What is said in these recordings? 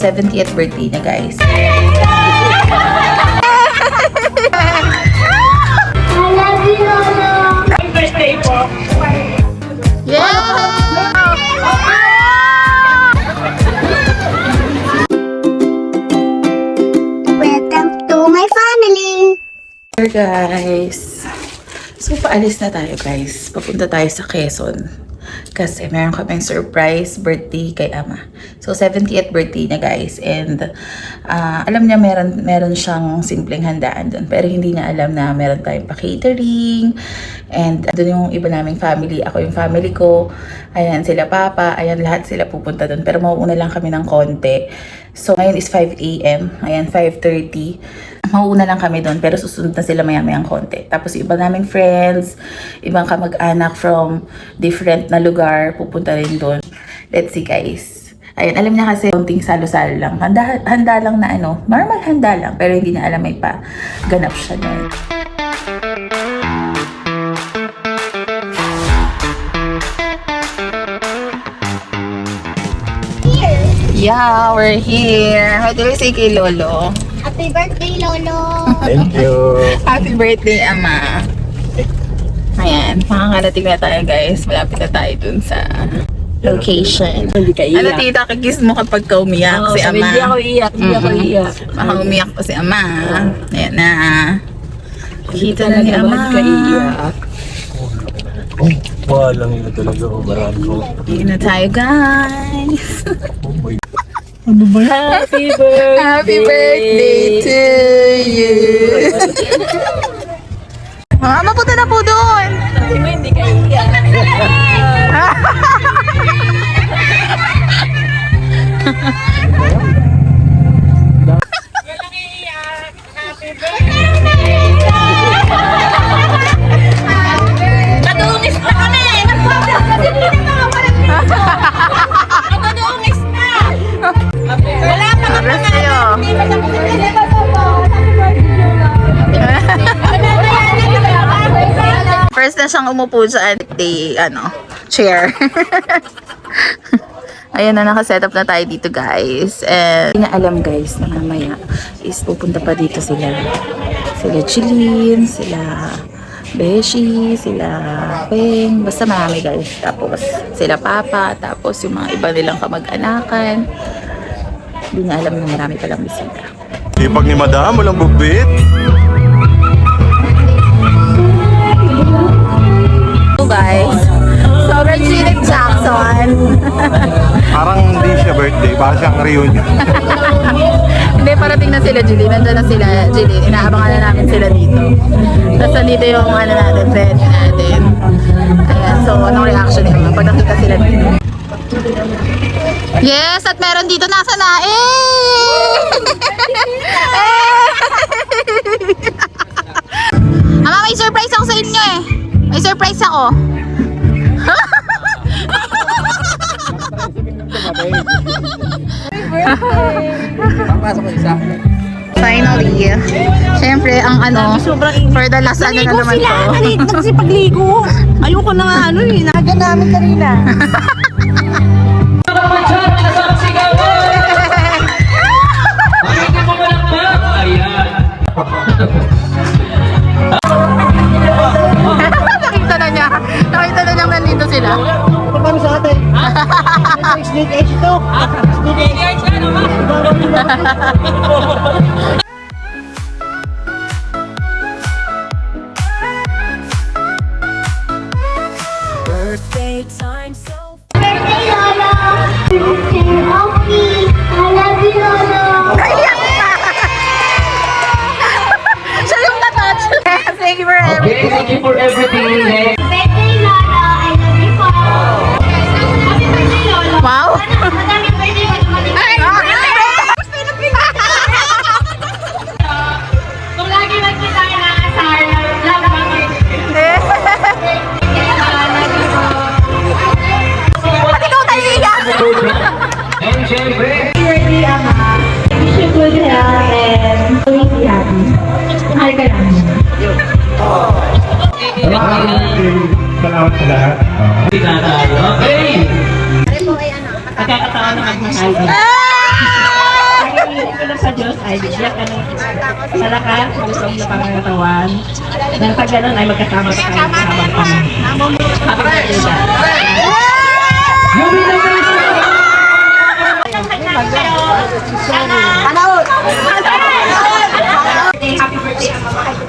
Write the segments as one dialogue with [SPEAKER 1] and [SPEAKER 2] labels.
[SPEAKER 1] 70th birthday na, guys.
[SPEAKER 2] Birthday po.
[SPEAKER 1] Yeah!
[SPEAKER 3] Welcome to my family!
[SPEAKER 1] Here, guys. So, paalis na tayo, guys. Papunta tayo sa Quezon. Kasi meron kaming surprise birthday kay Ama. So, 70th birthday na, guys. And, alam niya meron siyang simpleng handaan doon. Pero hindi niya alam na meron tayong pa-catering. And, doon yung iba naming family. Ako yung family ko. Ayan, sila Papa. Ayan, lahat sila pupunta doon. Pero mauuna lang kami ng konti. So, ngayon is 5 a.m. Ayan, 5:30. Mauuna lang kami doon, pero susunod na sila maya-mayang konti. Tapos iba naming friends, ibang kamag-anak from different na lugar, pupunta rin doon. Let's see, guys. Ayun, alam niya kasi konting salo-salo lang. Handa lang na normal handa lang, pero hindi niya alam may pa ganap siya doon. Yeah, we're here. What do we say kay Lolo?
[SPEAKER 3] Happy birthday, Lolo!
[SPEAKER 4] Thank you.
[SPEAKER 1] Happy birthday, Ama. Ayan, makakarating na tayo, guys. Malapit na tayo dun sa location.
[SPEAKER 2] Hindi ka
[SPEAKER 1] Ano, tita, kikis mo kapag ka umiyak si Ama?
[SPEAKER 2] Hindi ako iyak, hindi ako iyak.
[SPEAKER 1] Baka umiyak pa si Ama. Ayan na. Kita na ni
[SPEAKER 2] Talaga,
[SPEAKER 1] Ama.
[SPEAKER 2] ba't ka iyak?
[SPEAKER 4] Oh, walang ina talaga. Marami ko.
[SPEAKER 1] Hindi na tayo, guys.
[SPEAKER 4] Oh my God.
[SPEAKER 2] Happy birthday!
[SPEAKER 1] Happy birthday to you. Mama, punta na po doon.
[SPEAKER 2] Sabi mo, hindi ka iyak.
[SPEAKER 3] Madungis na kami! Madungis na! Wala pa ka
[SPEAKER 1] Bless you. First na siyang umupo sa chair. Ayan na, nakaset up na tayo dito, guys. And hindi na alam, guys, na mamaya is pupunta pa dito sila. Sila Chilin, sila Beshi, sila Peng, basta marami, guys. Tapos sila Papa, tapos yung mga iba nilang kamag-anakan. Hindi na alam na marami palang bisita.
[SPEAKER 4] Ipag ni Madam, walang bubit.
[SPEAKER 1] So, guys, sobrang Janet Jackson.
[SPEAKER 4] Parang hindi siya birthday, baka siyang reunion.
[SPEAKER 1] Hindi, parating na sila, Julie. Nandiyan na sila, Julie. Inaabangan na namin sila dito. Tapos nandito yung natin, venue natin. Ayan, so anong reaction nila pag nakita sila dito? Yes, at meron dito nasa na. Ama, may surprise ako sa inyo eh. May surprise ako. Finally, syempre ang for the last na naman to.
[SPEAKER 2] Nagsipagligo. Ayoko na nga nakaga namin kanina.
[SPEAKER 1] Nakita na niyang nandito sila.
[SPEAKER 2] Paano sa atin? Snake edge ito. Snake edge ka naman.
[SPEAKER 3] Birthday, Lolo! Okay, I love you, Lolo!
[SPEAKER 1] Naiyak na! Siya yung natouch. Thank you for everything.
[SPEAKER 5] Okay, thank you for everything.
[SPEAKER 3] Birthday, Lolo! I love you po! Happy birthday, Lolo!
[SPEAKER 1] Wow!
[SPEAKER 3] Madaming birthday ka naman. Ay! Kung lagi lang kita nakasar, love mo.
[SPEAKER 1] Ba't ikaw tayo iyak?
[SPEAKER 5] And syempre,
[SPEAKER 3] Birthday, Ama. Wish you good health and always be happy. Mahal ka lang.
[SPEAKER 4] Salamat sa lahat.
[SPEAKER 5] hindi na tayo. Okay!
[SPEAKER 3] Pare po ay ano,
[SPEAKER 2] Pagkakataon na magmahal din.
[SPEAKER 1] Ah!
[SPEAKER 6] ay bigyan ka ng malakas, gusto na pangangatawan. Nang pag ganun ay magkasama ka tayo habang kami. Happy birthday, Dad. Happy birthday, ang mamahal ko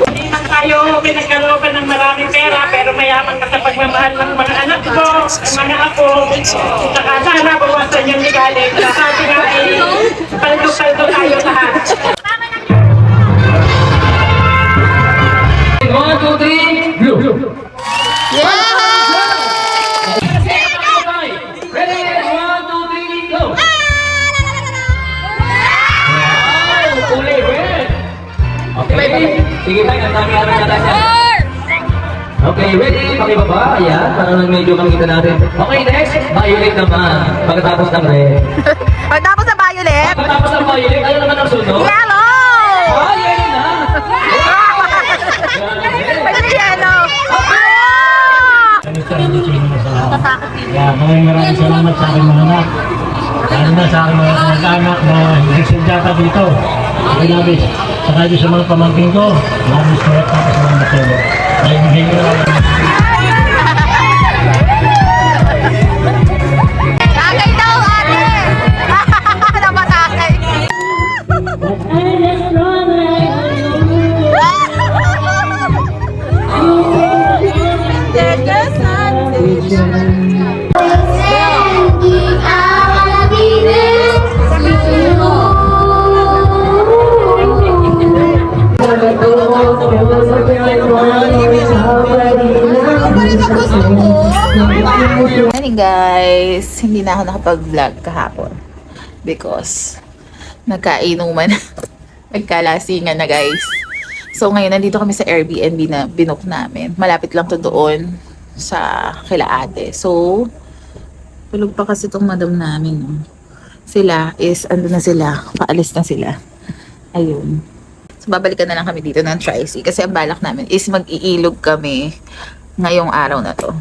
[SPEAKER 6] Hindi man tayo pinagkalooban ng maraming pera, pero mayaman ka sa pagmamahal ng mga anak ko, ng mga apo. Saka sana bawasan yung ligalig. Sabi nga ay, paldo-paldo tayo lahat.
[SPEAKER 5] 1, 2, 3, blue. Ready? 1, 2, 3, go! Wow! Uli, red! Okay. Sige tayo, ang dami araw na tayo. Okay, ready? Pakibaba. Ayan, para lang medyo makita natin. Okay, next. Violet naman. Pagkatapos ng red.
[SPEAKER 1] Pagkatapos sa violet,
[SPEAKER 5] Pagkatapos ng violet, ano naman ang sunod?
[SPEAKER 1] yellow!
[SPEAKER 5] Ah, yellow na!
[SPEAKER 1] Pwede na yellow!
[SPEAKER 2] Yeah, maraming salamat sa aking mga anak. Lalo na sa aking mga anak na nagsadya ka dito. Ay labis. Saka doon sa mga pamangkin ko, labis na ito sa mga matelo. Ay hindi nyo lang.
[SPEAKER 1] Takay daw, ate! Napatakay. Morning guys! Hindi na ako nakapag-vlog kahapon because nagkainuman nagkalasingan na guys. So ngayon nandito kami sa Airbnb na binook namin. Malapit lang to doon sa kila ate. So tulog pa kasi itong madam namin. No? Sila is ando na sila. Paalis na sila. Ayun. So babalikan na lang kami dito ng Tri-C kasi ang balak namin is mag-iilog kami ngayong araw na to.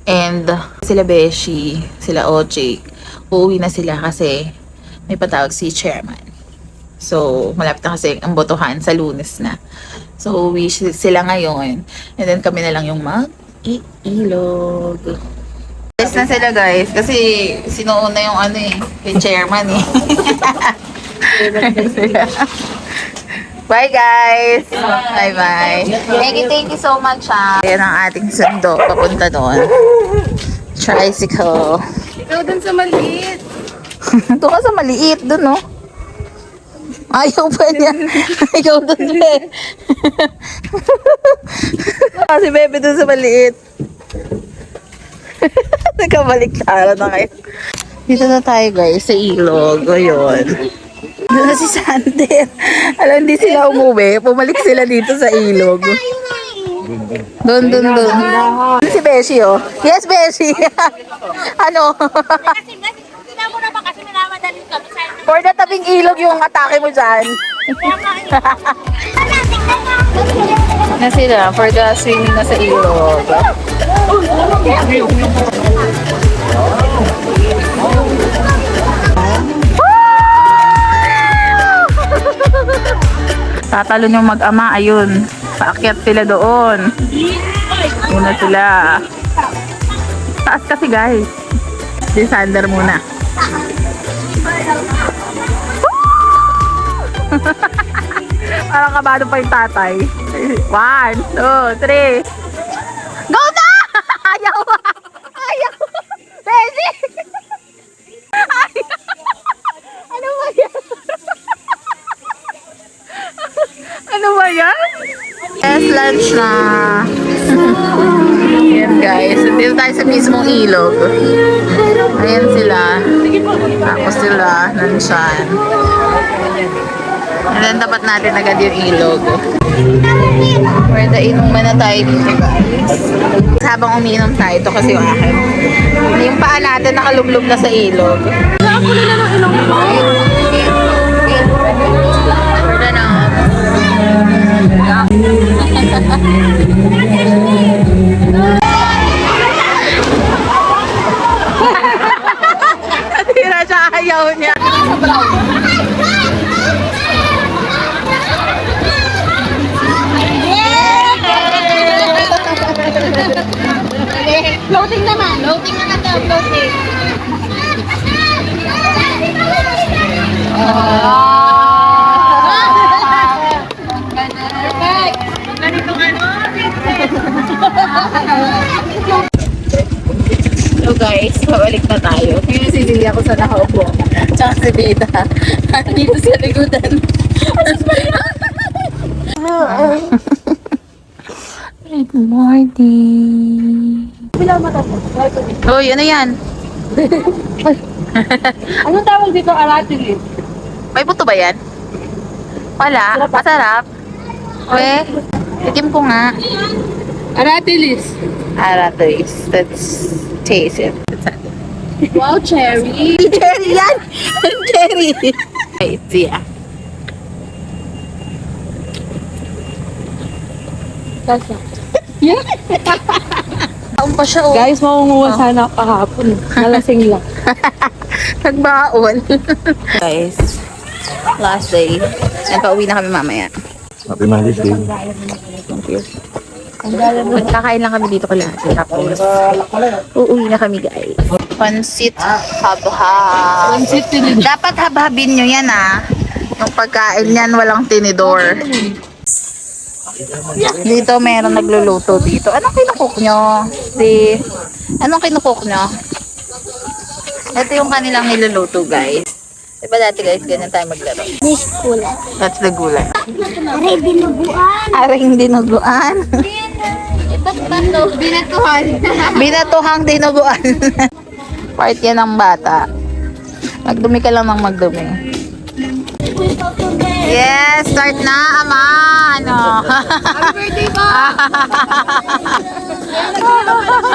[SPEAKER 1] And sila Beshi, sila Oche, uuwi na sila kasi may patawag si chairman. So, malapit na kasi ang botohan sa Lunes na. So, uuwi sila ngayon. And then kami na lang yung mag-iilog. Yes na sila guys kasi sinuuna yung ano eh, yung chairman eh. Bye guys! Bye-bye! Thank you so much ha! Ayan ang ating sundo, papunta doon. Tricycle.
[SPEAKER 7] Ikaw dun sa maliit.
[SPEAKER 1] Doon ka sa maliit, doon no? Ayaw pa niya. Ayaw doon, Bebe. Si Bebe doon sa maliit. Nagkabalik-tara na kayo. Dito na tayo guys, sa ilog. Ayun. Doon na si Sander. Alam, hindi sila umuwi. Pumalik sila dito sa ilog. Doon. Si Beshi, oh. Yes, Beshi. Ano? For the tabing ilog yung atake mo dyan. Na sila, for the swimming na sa ilog. Tatalon yung mag-ama, ayun. Paakyat sila doon. Muna sila. Taas kasi guys. Si Sander muna. Parang kabado pa yung tatay. 1, 2, 3. Go na! Ayaw! Ayaw! Beshi! Ano ba yan? Ano ba yan? Yes, lunch na. Ayan guys. Dito tayo sa mismong ilog. Ayan sila. Tapos sila, nansyan. And then dapat natin agad yung ilog. We're the inuman na tayo dito guys. Habang umiinom tayo, ito kasi yung akin. Yung paa natin nakalublob na sa ilog.
[SPEAKER 7] Ako nila ng ilong mo.
[SPEAKER 1] We're done na. Bira siya, ayaw niya.
[SPEAKER 7] Floating naman. Floating naman daw. Floating.
[SPEAKER 1] So guys, pabalik na tayo. Ngayon si Lilia ko sa nakaupo. Tsaka si Beta. Dito sa ligudan. Good morning. Uy, ano yan?
[SPEAKER 7] Anong tawag dito? Aratilis.
[SPEAKER 1] May buto ba yan? Wala. Masarap. We, tikim ko nga.
[SPEAKER 7] Aratilis.
[SPEAKER 1] Aratis. Let's taste it.
[SPEAKER 7] Wow, cherry.
[SPEAKER 1] Cherry yan! Cherry! Ay, siya. Taon pa siya, oh.
[SPEAKER 7] Guys, makunguha sana ako kahapon. Nalasing lang.
[SPEAKER 1] Nagbaon. Guys, last day. And pauwi na kami mamaya.
[SPEAKER 4] Happy Mother's Day.
[SPEAKER 1] Magkakain lang kami dito kalahati. Tapos, uuwi na kami, guys. Pansit habhab.
[SPEAKER 7] Pansit tinid.
[SPEAKER 1] Dapat habhabin nyo yan, ah. Yung pagkain yan, walang tinidor. Dito, meron nagluluto dito. Anong kinukook nyo? Anong kinukook nyo? Ito yung kanilang niluluto, guys. Diba dati, guys, ganyan tayo maglaro? That's the gulay.
[SPEAKER 3] Aray, dinuguan.
[SPEAKER 1] Aring dinuguan.
[SPEAKER 7] Binatuhan.
[SPEAKER 1] Binatuhang dinuguan. Part yan ng bata. Magdumi ka lang ng magdumi. Yes, start na, ama. Ano?
[SPEAKER 7] Happy birthday po!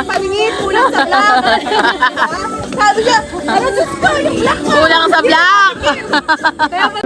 [SPEAKER 7] Paningin, kulang sa vlog. Sabi niya, ano Diyos ko, yung black mo.
[SPEAKER 1] Kulang sa black.
[SPEAKER 7] Kaya pala